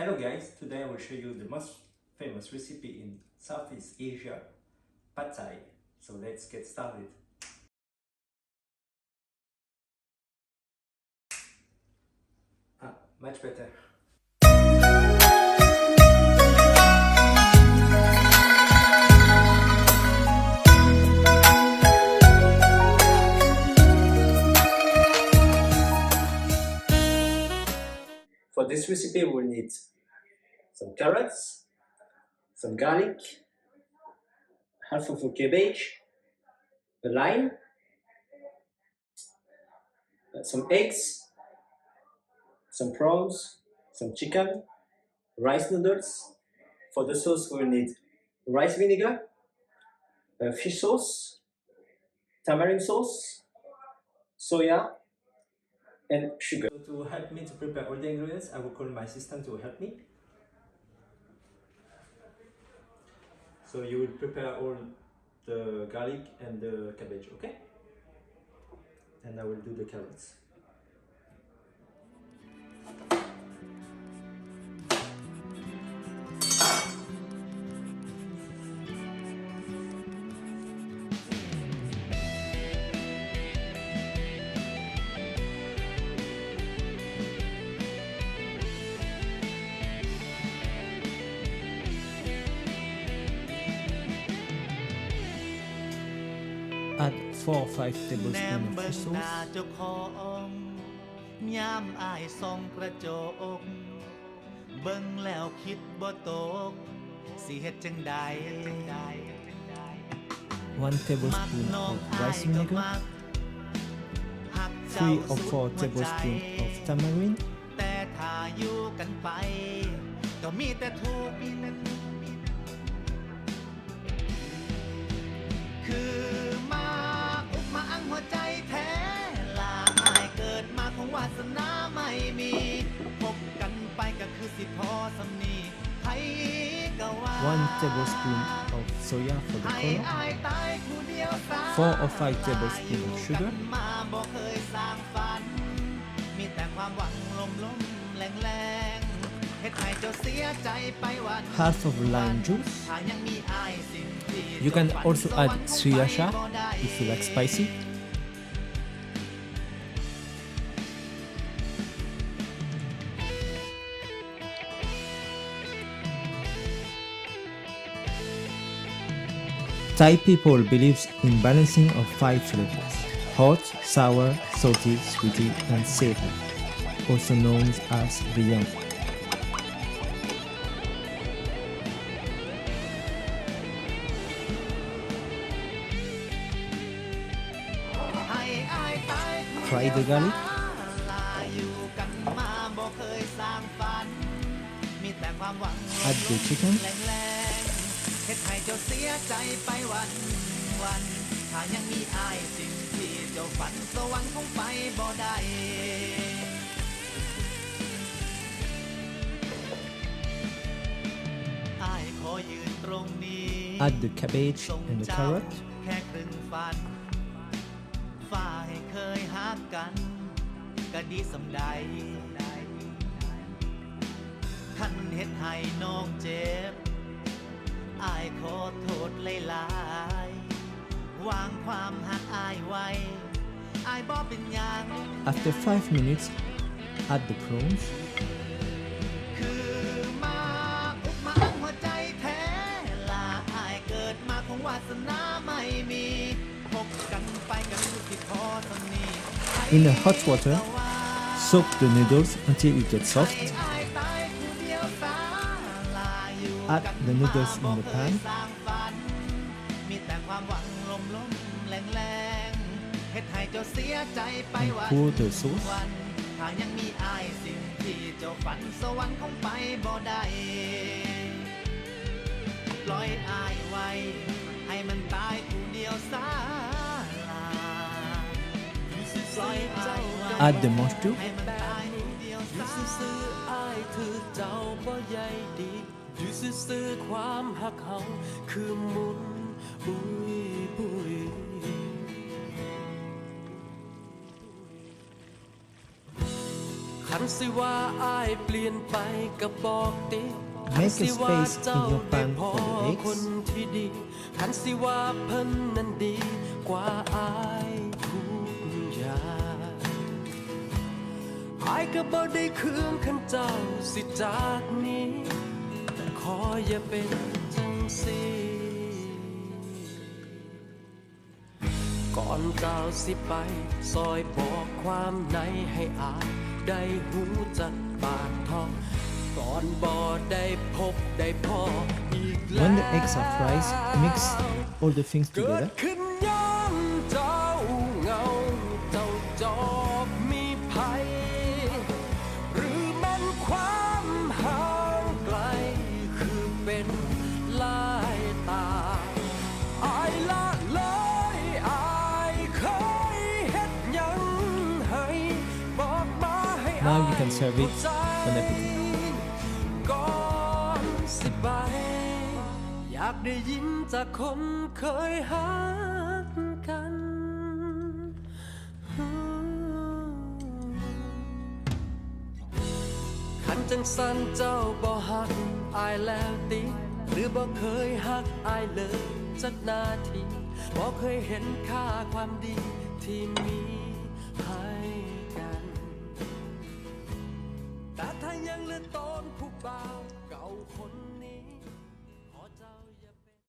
Hello guys, today I will show you the most famous recipe in Southeast Asia, Pad Thai. So let's get started. Much better. For this recipe we'll need some carrots, some garlic, half of a cabbage, a lime, some eggs, some prawns, some chicken, rice noodles. For the sauce we'll need rice vinegar, fish sauce, tamarind sauce, soya, and sugar. So to help me to prepare all the ingredients, I will call my assistant to help me. So you will prepare all the garlic and the cabbage, okay? And I will do the carrots. Add 4 or 5 tablespoons of fish sauce. ยามอายส่องกระจกเบิ่งแล้วคิดบ่ตกสิเฮ็ดจังใด 1 tablespoon of rice vinegar, 3 or 4 tablespoons of tamarind, แต่ถ้าอยู่กันไปก็มีแต่ทุกข์คือมาอุกมาอังหัวใจแท้ลาอายเกิดมาของวาสนาไม่มีพบกันไปก็คือสิพอสำนีไผก็ว่า 1 tablespoon of soya for the ให้ color, อายตายผู้เดียวสา 4 or 5 tablespoons of sugar, มาบ่เคยสร้างฝันมีแต่ความหวังลมๆแรงๆเฮ็ดให้เจ้าเสียใจไปวัน half of lime juice. ถ้ายังมีอายสิ่งที่ You can เจ้าฝัน also สวร add รค์คง sriracha ไปบ่ได้ if you like spicy. Thai people believes in balancing of 5 flavors: hot, sour, salty, sweety, and savory, also known as biryani. Fry the garlic. อยู่กันมาบ่เคยสร้างฝันมีแต่ความหวัง Add the chicken. แรงๆเฮ็ดให้เจ้าเสียใจไปวันถ้ายังมีอายสิ่งที่เจ้าฝันสวรรค์คงไปบ่ได้อายขอยืนตรงนี้ Add the cabbage and the carrot. แค่ครึ่งฝันฝ่ายเคยหักกันก็ดีสำใดคันเฮ็ดให้น้องเจ็บอายขอโทษหลายๆวางความหักอายไว้อายบ่เป็นหยัง After 5 minutes, add the prawns. คือมาอุกมาอังหัวใจแท้ลาอายเกิดมาของวาสนาไม่มีพบกันไปกันคือสิพอสำนี In a hot water, soak the noodles until it gets soft. Add the noodles in the pan. มีแต่ความหวังลมๆแรงๆเฮ็ดให้เจ้าเสียใจไป And วัน pour the sauce. ถ้ายังมีอายสิ่งที่เจ้าฝันสวรรค์คงไปบ่ได้ปล่อยอายไว้ให้มันตายผู้เดียวซาลาปล่อยอายไว้ Add the mushroom. ให้มันตายผู้เดียวซา ซื่อๆอ้ายถือเจ้าบ่ใหญ่ดีอยู่ซื่อๆความหักเฮาคือหมุนปุยปุยค คันสิว่าอายเปลี่ยนไปก็บอกติ Make a space in your pan for the คน eggs. ที่ดีคันสิว่าเพิ่นนั้นดีกว่าอายทุกอย่างอายก็บ่ได้เคืองคันเจ้าสิจากนี้แต่ขออย่าเป็นจังซี่ก่อนเจ้าสิไปซอยบอกความในให้อายได้หูจักปากท้องก่อนบ่ได้พบได้พออีกแล้ว When the eggs are fried, mix all the things เกิด together. ขึ้นย้อนเจ้าเงาเจ้าจอบมีภัยหรือมันความห่างไกลคือเป็นลายตาอายละเลยอายเคยเฮ็ดหยังให้บอกมาให้ Now you can serve it ใจ on appetite. ก่อนสิไปอยากได้ยินจากคนเคยหักกันคันจังสันเจ้าบ่หักอายแล้วติหรือบ่เคยหักอายเลยสักนาทีบ่เคยเห็นค่าความดีที่มี